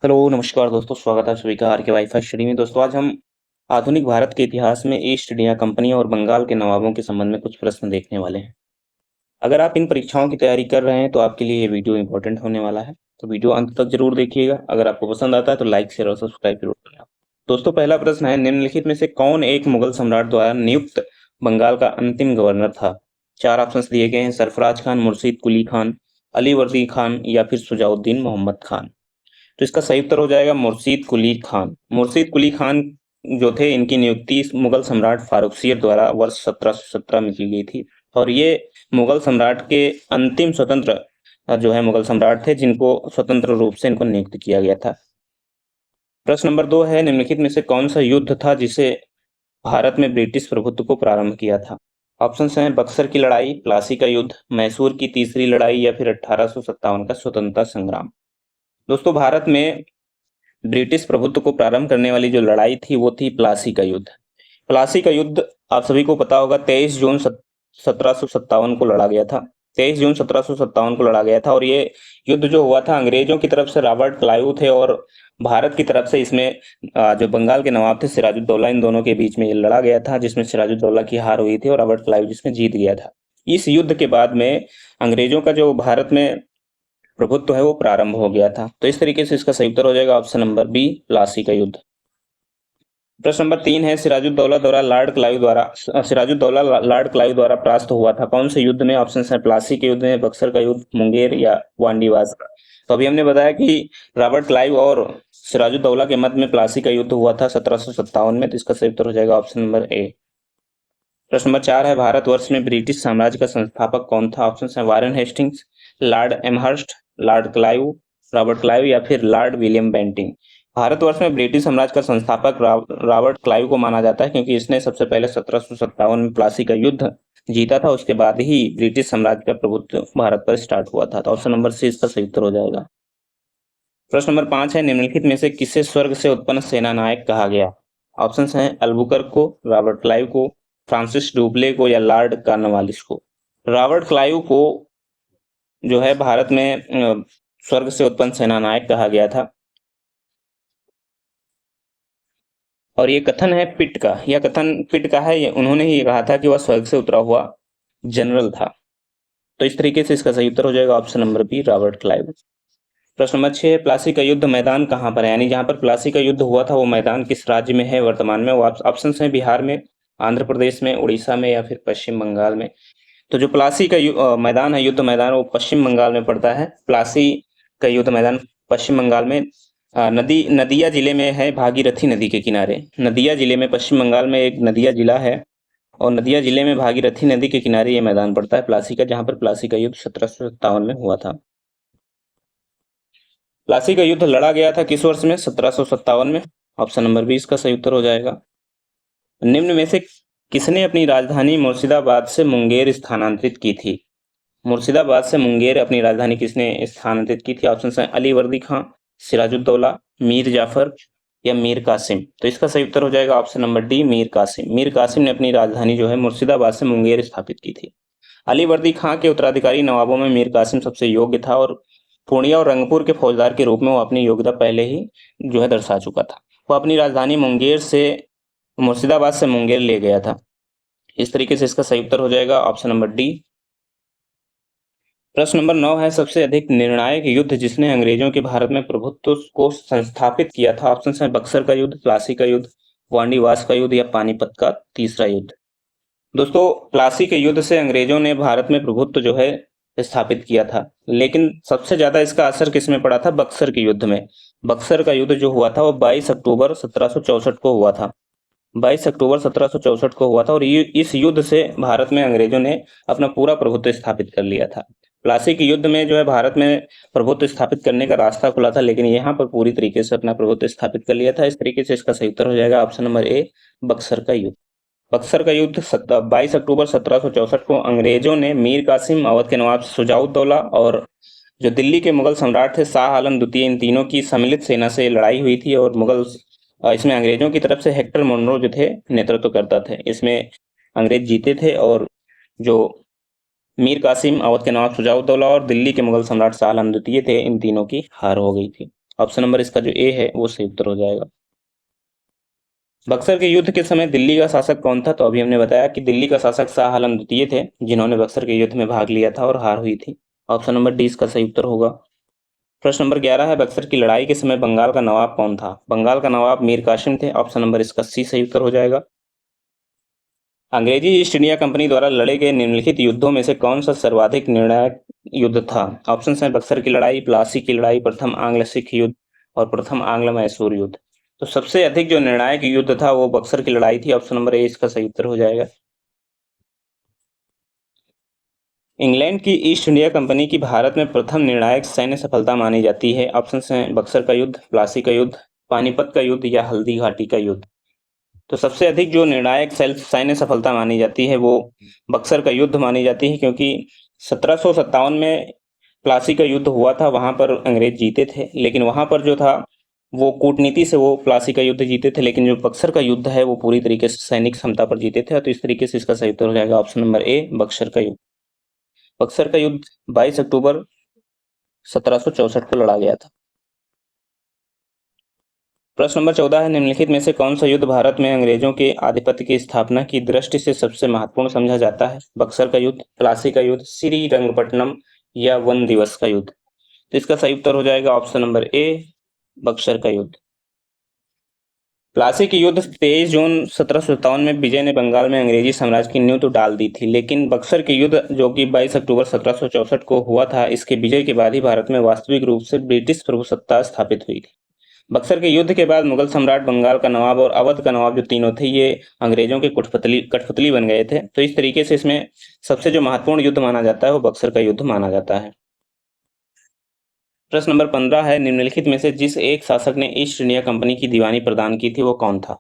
Hello नमस्कार दोस्तों, स्वागत है सभी का आर के वाईफाई स्टडी में। दोस्तों आज हम आधुनिक भारत के इतिहास में ईस्ट इंडिया कंपनी और बंगाल के नवाबों के संबंध में कुछ प्रश्न देखने वाले हैं। अगर आप इन परीक्षाओं की तैयारी कर रहे हैं तो आपके लिए ये वीडियो इंपॉर्टेंट होने वाला है, तो वीडियो अंत तक जरूर देखिएगा। अगर आपको पसंद आता है तो लाइक शेयर और सब्सक्राइब जरूर करें। दोस्तों पहला प्रश्न है, निम्नलिखित में से कौन एक मुगल सम्राट द्वारा नियुक्त बंगाल का अंतिम गवर्नर था? चार ऑप्शन दिए गए हैं, सरफराज खान, मुर्शीद कुली खान, अलीवर्दी खान या फिर सुजाउद्दीन मोहम्मद खान। तो इसका सही उत्तर हो जाएगा मुर्शीद कुली खान। मुर्शीद कुली खान जो थे, इनकी नियुक्ति मुगल सम्राट फारुखसीर द्वारा वर्ष 1717 में की गई थी और ये मुगल सम्राट के अंतिम स्वतंत्र जो है मुगल सम्राट थे, जिनको स्वतंत्र रूप से इनको नियुक्त किया गया था। प्रश्न नंबर 2 है, निम्नलिखित में से कौन सा युद्ध था जिसे भारत में ब्रिटिश प्रभुत्व को प्रारंभ किया था? ऑप्शन हैं बक्सर की लड़ाई, प्लासी का युद्ध, मैसूर की तीसरी लड़ाई या फिर 1857 का स्वतंत्रता संग्राम। दोस्तों भारत में ब्रिटिश प्रभुत्व को प्रारंभ करने वाली जो लड़ाई थी वो थी प्लासी का युद्ध। प्लासी का युद्ध आप सभी को पता होगा 23 जून 1757 को लड़ा गया था। 23 जून 1757 को लड़ा गया था और ये युद्ध जो हुआ था, अंग्रेजों की तरफ से रॉबर्ट क्लाइव थे और भारत की तरफ से इसमें जो बंगाल के नवाब थे सिराजुद्दौला, इन दोनों के बीच में ये लड़ा गया था, जिसमें सिराजुद्दौला की हार हुई थी और रॉबर्ट क्लाइव जिसमें जीत गया था। इस युद्ध के बाद में अंग्रेजों का जो भारत में प्रभुत्व है वो प्रारंभ हो गया था। तो इस तरीके से इसका सही उत्तर हो जाएगा ऑप्शन नंबर बी, प्लासी का युद्ध। प्रश्न नंबर 3 है, सिराजुद्दौला लॉर्ड क्लाइव द्वारा परास्त हुआ था कौन से युद्ध में? ऑप्शन है प्लासी के युद्ध में, बक्सर का युद्ध, मुंगेर या वांडीवास का। तो अभी हमने बताया कि रॉबर्ट क्लाइव और सिराजुद्दौला के मध्य में प्लासी का युद्ध हुआ था 1757 में। तो इसका सही उत्तर हो जाएगा ऑप्शन नंबर ए। प्रश्न नंबर 4 है, भारतवर्ष में ब्रिटिश साम्राज्य का संस्थापक कौन था? ऑप्शन है Warren Hastings, Lord Amherst, Lord Clive, Robert Clive या फिर लॉर्ड विलियम बेंटिंग। भारतवर्ष में ब्रिटिश साम्राज्य का संस्थापक रॉबर्ट क्लाइव को माना जाता है, क्योंकि इसने सबसे पहले 1757 में प्लासी का युद्ध जीता था। उसके बाद ही ब्रिटिश साम्राज्य का प्रभुत्व भारत पर स्टार्ट हुआ था। तो ऑप्शन नंबर सी इसका सही उत्तर हो जाएगा। प्रश्न नंबर 5 है, निम्नलिखित में से किसे स्वर्ग से उत्पन्न सेना नायक कहा गया? ऑप्शन हैं अल्बुकर्क को, रॉबर्ट क्लाइव को, फ्रांसिस डुप्ले को या लॉर्ड कॉर्नवालिस को। रॉबर्ट क्लाइव को जो है भारत में स्वर्ग से उत्पन्न सेना नायक कहा गया था और ये कथन है पिट का। यह कथन पिट का है, उन्होंने ही कहा था कि वह स्वर्ग से उतरा हुआ जनरल था। तो इस तरीके से इसका सही उत्तर हो जाएगा option number B, Robert Clive. प्रश्न नंबर 6 है, प्लासी का युद्ध मैदान कहाँ पर है? यानी जहां पर प्लासी का युद्ध हुआ था वो मैदान किस राज्य में है वर्तमान में? वो ऑप्शन हैं बिहार में, आंध्र प्रदेश में, उड़ीसा में या फिर पश्चिम बंगाल में। तो जो प्लासी का मैदान है, युद्ध मैदान, वो पश्चिम बंगाल में पड़ता है। प्लासी का युद्ध मैदान पश्चिम बंगाल में नदिया जिले में है, भागीरथी नदी के किनारे। नदिया जिले में, पश्चिम बंगाल में एक नदिया जिला है और नदिया जिले में भागीरथी नदी के किनारे ये मैदान पड़ता है प्लासी का, जहां पर प्लासी का युद्ध 1757 में हुआ था। प्लासी का युद्ध लड़ा गया था किस वर्ष में? 1757 में। ऑप्शन नंबर 20 का सही उत्तर हो जाएगा। निम्न में से किसने अपनी राजधानी मुर्शिदाबाद से मुंगेर स्थानांतरित की थी? मुर्शिदाबाद से मुंगेर अपनी राजधानी किसने स्थानांतरित की थी? ऑप्शन है अलीवर्दी खां, सिराजुद्दौला, मीर जाफर या मीर कासिम। तो इसका सही उत्तर हो जाएगा option number D, Mir Qasim. Mir Qasim ने अपनी राजधानी जो है मुर्शिदाबाद से मुंगेर स्थापित की थी। अलीवर्दी खां के उत्तराधिकारी नवाबों में मीर कासिम सबसे योग्य था और पूर्णिया और रंगपुर के फौजदार के रूप में वो अपनी योग्यता पहले ही जो है दर्शा चुका था। वो अपनी राजधानी मुर्शिदाबाद से मुंगेर ले गया था। इस तरीके से इसका सही उत्तर हो जाएगा ऑप्शन नंबर डी। प्रश्न नंबर 9 है, सबसे अधिक निर्णायक युद्ध जिसने अंग्रेजों के भारत में प्रभुत्व को संस्थापित किया था? ऑप्शन है बक्सर का युद्ध, प्लासी का युद्ध, वांडीवास का युद्ध या पानीपत का तीसरा युद्ध। दोस्तों प्लासी के युद्ध से अंग्रेजों ने भारत में प्रभुत्व जो है स्थापित किया था, लेकिन सबसे ज्यादा इसका असर किसमें पड़ा था? बक्सर के युद्ध में। बक्सर का युद्ध जो हुआ था वो 22 अक्टूबर 1764 को हुआ था। 22 अक्टूबर 1764 को हुआ था और इस युद्ध से भारत में अंग्रेजों ने अपना पूरा प्रभुत्व स्थापित कर लिया था। प्लासी के युद्ध में जो है भारत में प्रभुत्व स्थापित करने का रास्ता खुला था, लेकिन यहाँ पर पूरी तरीके से अपना प्रभुत्व स्थापित कर लिया था। इस तरीके से इसका सही उत्तर हो जाएगा ऑप्शन नंबर ए, बक्सर का युद्ध। बक्सर का युद्ध 22 अक्टूबर 1764 को अंग्रेजों ने मीर कासिम, अवध के नवाब सुजाउद्दौला और जो दिल्ली के मुगल सम्राट थे शाह आलम द्वितीय, इन तीनों की सम्मिलित सेना से लड़ाई हुई थी और इसमें अंग्रेजों की तरफ से हेक्टर मोनरो जो थे नेतृत्व करता थे। इसमें अंग्रेज जीते थे और जो मीर कासिम, अवध के नवाब सुजाउद्दौला और दिल्ली के मुगल सम्राट शाह आलम द्वितीय थे, इन तीनों की हार हो गई थी। ऑप्शन नंबर इसका जो ए है वो सही उत्तर हो जाएगा। बक्सर के युद्ध के समय दिल्ली का शासक कौन था? तो अभी हमने बताया कि दिल्ली का शासक शाह आलम द्वितीय थे, जिन्होंने बक्सर के युद्ध में भाग लिया था और हार हुई थी। ऑप्शन नंबर डी इसका सही उत्तर होगा। प्रश्न नंबर 11 है, बक्सर की लड़ाई के समय बंगाल का नवाब कौन था? बंगाल का नवाब मीर कासिम थे। ऑप्शन नंबर इसका सी सही उत्तर हो जाएगा। अंग्रेजी ईस्ट इंडिया कंपनी द्वारा लड़े गए निम्नलिखित युद्धों में से कौन सा सर्वाधिक निर्णायक युद्ध था? ऑप्शन है बक्सर की लड़ाई, प्लासी की लड़ाई, प्रथम आंग्ल सिख युद्ध और प्रथम आंग्ल मैसूर युद्ध। तो सबसे अधिक जो निर्णायक युद्ध था वो बक्सर की लड़ाई थी। ऑप्शन नंबर ए इसका सही उत्तर हो जाएगा। इंग्लैंड की ईस्ट इंडिया कंपनी की भारत में प्रथम निर्णायक सैन्य सफलता मानी जाती है। ऑप्शन हैं बक्सर का युद्ध, प्लासी का युद्ध, पानीपत का युद्ध या हल्दी घाटी का युद्ध। तो सबसे अधिक जो निर्णायक सैन्य सफलता मानी जाती है वो बक्सर का युद्ध मानी जाती है, क्योंकि 1757 में प्लासी का युद्ध हुआ था, वहां पर अंग्रेज जीते थे, लेकिन वहां पर जो था वो कूटनीति से वो प्लासी का युद्ध जीते थे, लेकिन जो बक्सर का युद्ध है वो पूरी तरीके से सैनिक क्षमता पर जीते थे। तो इस तरीके से इसका सही उत्तर हो जाएगा ऑप्शन नंबर ए, बक्सर का युद्ध। बक्सर का युद्ध 22 अक्टूबर 1764 को लड़ा गया था। प्रश्न नंबर 14 है, निम्नलिखित में से कौन सा युद्ध भारत में अंग्रेजों के आधिपत्य की स्थापना की दृष्टि से सबसे महत्वपूर्ण समझा जाता है? बक्सर का युद्ध, प्लासी का युद्ध, श्रीरंगपट्टनम या वन दिवस का युद्ध। तो इसका सही उत्तर हो जाएगा ऑप्शन नंबर ए, बक्सर का युद्ध। प्लासी के युद्ध 23 जून 1757 में विजय ने बंगाल में अंग्रेजी साम्राज्य की नींव तो डाल दी थी, लेकिन बक्सर के युद्ध जो कि 22 अक्टूबर 1764 को हुआ था, इसके विजय के बाद ही भारत में वास्तविक रूप से ब्रिटिश प्रभुसत्ता स्थापित हुई थी। बक्सर के युद्ध के बाद मुगल सम्राट, बंगाल का नवाब और अवध का नवाब जो तीनों थे, ये अंग्रेजों के कठपुतली बन गए थे। तो इस तरीके से इसमें सबसे जो महत्वपूर्ण युद्ध माना जाता है वो बक्सर का युद्ध माना जाता है। प्रश्न नंबर 15 है, निम्नलिखित में से जिस एक शासक ने ईस्ट इंडिया कंपनी की दीवानी प्रदान की थी वो कौन था?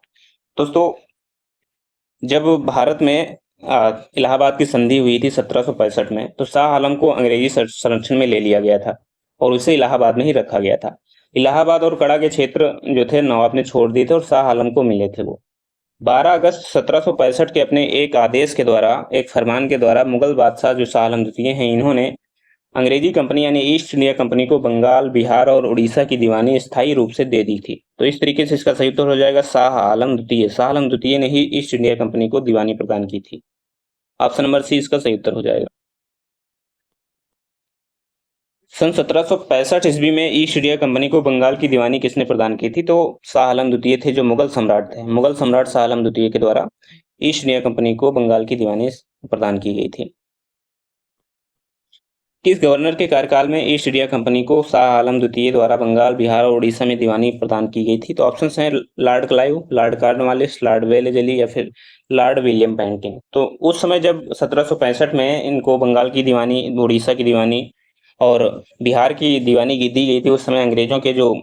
दोस्तों, जब भारत में इलाहाबाद की संधि हुई थी 1765 में, तो शाह आलम को अंग्रेजी संरक्षण में ले लिया गया था और उसे इलाहाबाद में ही रखा गया था। इलाहाबाद और कड़ा के क्षेत्र जो थे नवाब ने छोड़ दिए थे और शाह आलम को मिले थे वो। 12 अगस्त 1765 के अपने एक आदेश के द्वारा, एक फरमान के द्वारा, मुगल बादशाह जो शाह आलम द्वितीय हैं, इन्होंने अंग्रेजी कंपनी यानी ईस्ट इंडिया कंपनी को बंगाल, बिहार और उड़ीसा की दीवानी स्थायी रूप से दे दी थी। तो इस तरीके से इसका सही उत्तर हो जाएगा शाह आलम द्वितीय। शाह आलम द्वितीय ने ही ईस्ट इंडिया कंपनी को दीवानी प्रदान की थी। ऑप्शन नंबर सी इसका सही उत्तर हो जाएगा। सन 1765 ईस्वी में ईस्ट इंडिया कंपनी को बंगाल की दीवानी किसने प्रदान की थी? तो शाह आलम द्वितीय थे, जो मुगल सम्राट थे। मुगल सम्राट शाह आलम द्वितीय के द्वारा ईस्ट इंडिया कंपनी को बंगाल की दीवानी प्रदान की गई थी। किस गवर्नर के कार्यकाल में ईस्ट इंडिया कंपनी को शाह आलम द्वितीय द्वारा बंगाल, बिहार और उड़ीसा में दीवानी प्रदान की गई थी? तो ऑप्शंस हैं Lord Clive, Lord Cornwallis, Lord Wellesley या फिर लॉर्ड विलियम पेंटिंग। तो उस समय जब 1765 में इनको बंगाल की दीवानी, उड़ीसा की दीवानी और बिहार की दीवानी दी गई थी, उस समय अंग्रेजों के जो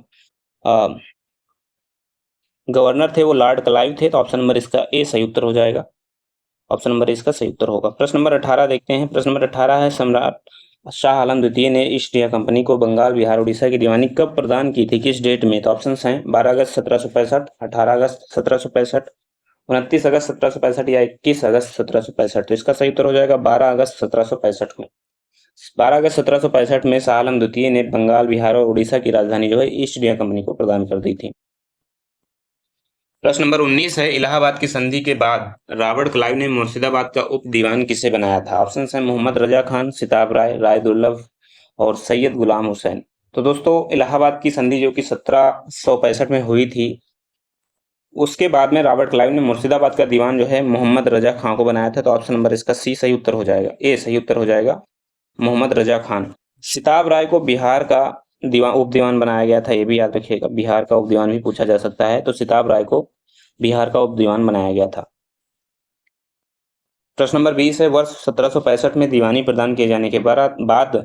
गवर्नर थे वो लॉर्ड क्लाइव थे। तो ऑप्शन नंबर इसका ए सही उत्तर हो जाएगा। ऑप्शन नंबर इसका सही उत्तर होगा। प्रश्न नंबर 18 देखते हैं। प्रश्न नंबर 18 है, सम्राट शाह आलम द्वितीय ने ईस्ट इंडिया कंपनी को बंगाल, बिहार, उड़ीसा की दीवानी कब प्रदान की थी, किस डेट में? तो ऑप्शंस हैं 12 अगस्त 1765, 18 अगस्त 1765, 29 अगस्त 1765 या 21 अगस्त 1765। तो इसका सही उत्तर हो जाएगा 12 अगस्त 1765 में। 12 अगस्त 1765 में शाह आलम द्वितीय ने बंगाल, बिहार और उड़ीसा की राजधानी जो है ईस्ट इंडिया कंपनी को प्रदान कर दी थी। प्रश्न नंबर 19 है, इलाहाबाद की संधि के बाद रॉबर्ट क्लाइव ने मुर्शिदाबाद का उप दीवान किसे बनाया था? ऑप्शन है मोहम्मद रजा खान, सिताब राय, राय दुर्लभ और सैयद गुलाम हुसैन। तो दोस्तों, इलाहाबाद की संधि जो कि 1765 में हुई थी, उसके बाद में रॉबर्ट क्लाइव ने मुर्शिदाबाद का दीवान जो है मोहम्मद रजा खान को बनाया था। तो ऑप्शन नंबर इसका सी सही उत्तर हो जाएगा, ए सही उत्तर हो जाएगा, मोहम्मद रजा खान। सिताब राय को बिहार का उप दीवान बनाया गया था, ये भी याद रखिएगा, बिहार का उप दीवान भी पूछा जा सकता है। तो सिताब राय को बिहार का उप दीवान बनाया गया था। प्रश्न नंबर 20 है, वर्ष 1765 में दीवानी प्रदान किए जाने के बाद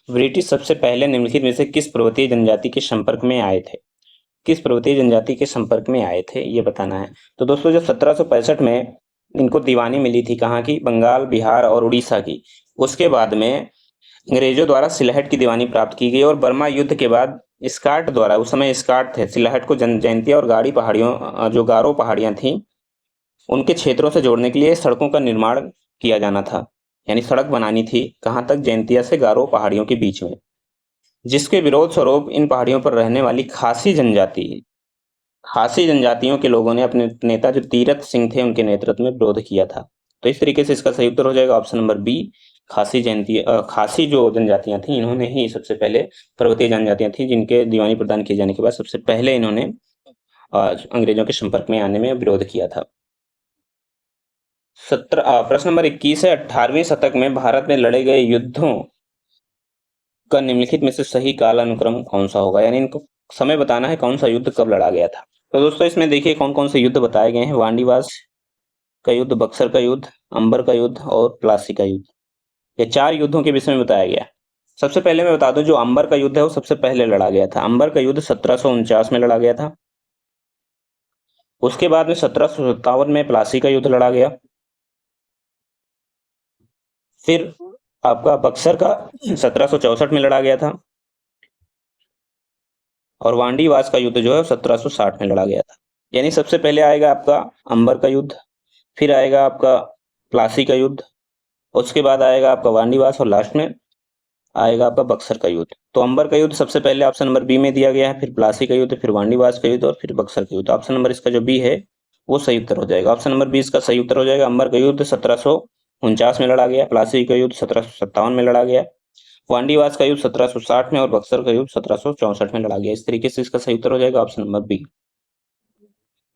ब्रिटिश सबसे पहले निम्नलिखित में से किस पर्वतीय जनजाति के संपर्क में आए थे? किस पर्वतीय जनजाति के संपर्क में आए थे, ये बताना है। तो दोस्तों, जब 1765 में इनको दीवानी मिली थी, कहाँ की? बंगाल, बिहार और उड़ीसा की। उसके बाद में अंग्रेजों द्वारा सिलहट की दीवानी प्राप्त की गई और बर्मा युद्ध के बाद स्काट द्वारा, उस समय स्काट थे, सिलहट को जयंतिया और गाड़ी पहाड़ियों, जो गारो पहाड़ियां थी, उनके क्षेत्रों से जोड़ने के लिए सड़कों का निर्माण किया जाना था, यानी सड़क बनानी थी। कहाँ तक? जयंतिया से गारो पहाड़ियों के बीच में। जिसके विरोध स्वरूप इन पहाड़ियों पर रहने वाली खासी जनजातियों के लोगों ने अपने नेता जो तीरथ सिंह थे उनके नेतृत्व में विरोध किया था। तो इस तरीके से इसका सही उत्तर हो जाएगा ऑप्शन नंबर बी। खासी जो जनजातियां थी इन्होंने ही सबसे पहले, पर्वतीय जनजातियां थी जिनके दीवानी प्रदान किए जाने के बाद सबसे पहले इन्होंने अंग्रेजों के संपर्क में आने में विरोध किया था। प्रश्न नंबर 21 है, 18वीं शतक में भारत में लड़े गए युद्धों का निम्नलिखित में से सही कालानुक्रम कौन सा होगा, यानी इनको समय बताना है कौन सा युद्ध कब लड़ा गया था। तो दोस्तों इसमें देखिए कौन कौन से युद्ध बताए गए हैं। वांडीवास का युद्ध, बक्सर का युद्ध, अंबर का युद्ध और प्लासी का युद्ध। ये 4 युद्धों के विषय में बताया गया। सबसे पहले मैं बता दूं, जो अंबर का युद्ध है वो सबसे पहले लड़ा गया था। अंबर का युद्ध 1749 में लड़ा गया था। उसके बाद में 1757 में प्लासी का युद्ध लड़ा गया। फिर आपका बक्सर का 1764 में लड़ा गया था। और वांडीवास का युद्ध जो है 1760 में लड़ा गया था। यानी सबसे पहले आएगा आपका अंबर का युद्ध, फिर आएगा आपका प्लासी का युद्ध, उसके बाद आएगा आपका वांडीवास और लास्ट में आएगा आपका बक्सर का युद्ध। तो अंबर का युद्ध सबसे पहले ऑप्शन नंबर बी में दिया गया है, फिर प्लासी का युद्ध, फिर वांडीवास का युद्ध और फिर बक्सर का युद्ध। ऑप्शन नंबर इसका जो बी है वो सही उत्तर हो जाएगा। ऑप्शन नंबर बी इसका सही उत्तर हो जाएगा। अंबर का युद्ध 1749 में लड़ा गया, प्लासी का युद्ध 1757 में लड़ा गया, वांडीवास का युद्ध 1760 में और बक्सर का युद्ध 1764 में लड़ा गया। इस तरीके से इसका सही उत्तर हो जाएगा ऑप्शन नंबर बी।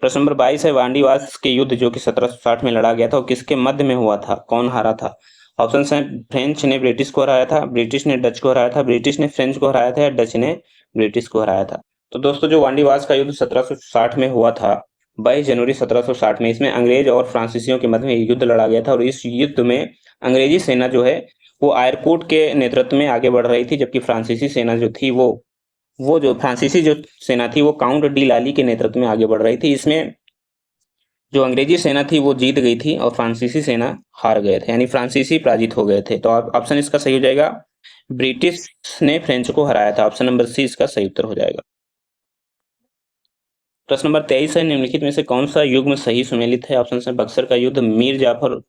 प्रश्न नंबर 22 है, वांडीवास के युद्ध जो कि 1760 में लड़ा गया था वो किसके मध्य में हुआ था, कौन हारा था। ऑप्शन है, फ्रेंच ने ब्रिटिश को हराया था, ब्रिटिश ने डच को हराया था, ब्रिटिश ने फ्रेंच को हराया था या डच ने ब्रिटिश को हराया था। तो दोस्तों जो वांडीवास का युद्ध 1760 में हुआ था, 22 जनवरी 1760 में, इसमें अंग्रेज और फ्रांसीसियों के मध्य में युद्ध लड़ा गया था। और इस युद्ध में अंग्रेजी सेना जो है वो आयरकोट के नेतृत्व में आगे बढ़ रही थी, जबकि फ्रांसीसी सेना जो थी वो जो फ्रांसीसी जो सेना थी वो काउंट डी लाली के नेतृत्व में आगे बढ़ रही थी। इसमें जो अंग्रेजी सेना थी वो जीत गई थी और फ्रांसीसी सेना हार गए थे, यानी फ्रांसीसी पराजित हो गए थे। तो ऑप्शन इसका सही हो जाएगा, ब्रिटिश ने फ्रेंच को हराया था। ऑप्शन नंबर सी इसका सही उत्तर हो जाएगा। प्रश्न नंबर 23 है, निम्नलिखित में से कौन सा युग्म सही सुमेलित है। ऑप्शन है, बक्सर का युद्ध मीर जाफर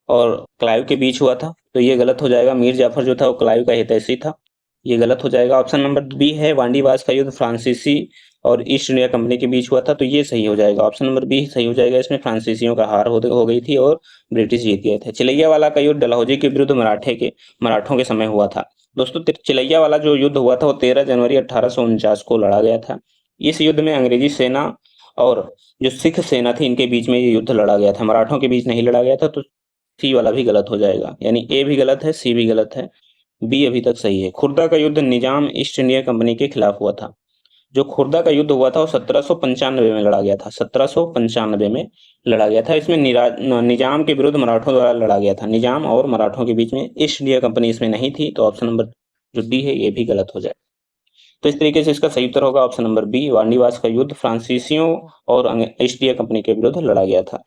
और क्लाइव के बीच हुआ था, तो ये गलत हो जाएगा। मीर जाफर जो था वो क्लाइव का हितैषी था, ये गलत हो जाएगा। ऑप्शन नंबर बी है, वांडीवास का युद्ध फ्रांसीसी और ईस्ट इंडिया कंपनी के बीच हुआ था, तो ये सही हो जाएगा। ऑप्शन नंबर बी सही हो जाएगा। इसमें फ्रांसीसियों का हार हो गई थी और ब्रिटिश जीत गए थे। चिलैयावाला का युद्ध डलहौजी के विरुद्ध मराठों के समय हुआ था। दोस्तों चिलैयावाला जो युद्ध हुआ था वो 13 जनवरी 1849 को लड़ा गया था। इस युद्ध में अंग्रेजी सेना और जो सिख सेना थी इनके बीच में ये युद्ध लड़ा गया था, मराठों के बीच नहीं लड़ा गया था। तो सी वाला भी गलत हो जाएगा, यानी ए भी गलत है, सी भी गलत है, बी अभी तक सही है। खुर्दा का युद्ध निजाम ईस्ट इंडिया कंपनी के खिलाफ हुआ था। जो खुर्दा का युद्ध हुआ था वो 1795 में लड़ा गया था, 1795 में लड़ा गया था। इसमें निजाम के विरुद्ध मराठों द्वारा लड़ा गया था। निजाम और मराठों के बीच में ईस्ट इंडिया कंपनी इसमें नहीं थी, तो ऑप्शन नंबर जो डी है ये भी गलत हो जाए। तो इस तरीके से इसका सही उत्तर होगा ऑप्शन नंबर बी, वांडीवास का युद्ध फ्रांसीसियों और ईस्ट इंडिया कंपनी के विरुद्ध लड़ा गया था।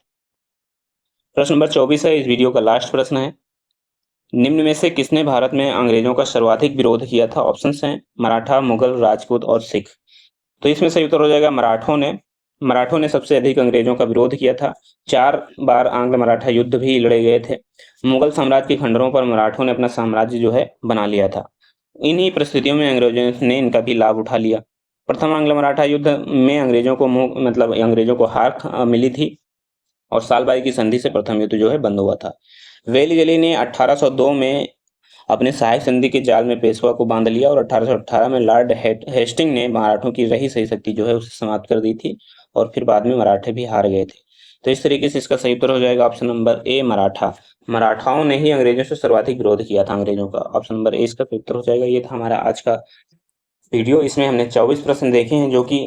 प्रश्न नंबर 24 है, इस वीडियो का लास्ट प्रश्न है, निम्न में से किसने भारत में अंग्रेजों का सर्वाधिक विरोध किया था। ऑप्शंस हैं, मराठा, मुगल, राजपूत और सिख। तो इसमें सही उत्तर हो जाएगा मराठों ने सबसे अधिक अंग्रेजों का विरोध किया था। 4 बार आंग्ल मराठा युद्ध भी लड़े गए थे। मुगल साम्राज्य के खंडरों पर मराठों ने अपना साम्राज्य जो है बना लिया था। इन्हीं परिस्थितियों में अंग्रेजों ने इनका भी लाभ उठा लिया। प्रथम आंग्ल मराठा युद्ध में अंग्रेजों को हार मिली थी और सालबाई की संधि से प्रथम युद्ध जो है बंद हुआ था। वेलीगली ने 1802 में अपने सहायक संधि के जाल में पेशवा को बांध लिया और 1818 में लॉर्ड हेस्टिंग ने मराठों की रही सही शक्ति जो है उसे समाप्त कर दी थी और फिर बाद में मराठे भी हार गए थे। तो इस तरीके से इसका सही उत्तर हो जाएगा ऑप्शन नंबर ए, मराठाओं ने ही अंग्रेजों से सर्वाधिक विरोध किया था अंग्रेजों का। ऑप्शन नंबर ए इसका उत्तर हो जाएगा। ये था हमारा आज का वीडियो। इसमें हमने 24 प्रश्न देखे हैं जो कि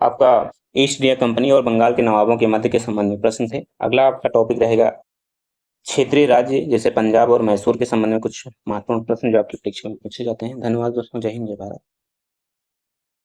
आपका ईस्ट इंडिया कंपनी और बंगाल के नवाबों के मध्य के संबंध में प्रश्न थे। अगला आपका टॉपिक रहेगा क्षेत्रीय राज्य जैसे पंजाब और मैसूर के संबंध में कुछ महत्वपूर्ण प्रश्न जो आपकी परीक्षा में पूछे जाते हैं। धन्यवाद दोस्तों, जय हिंद, जय भारत।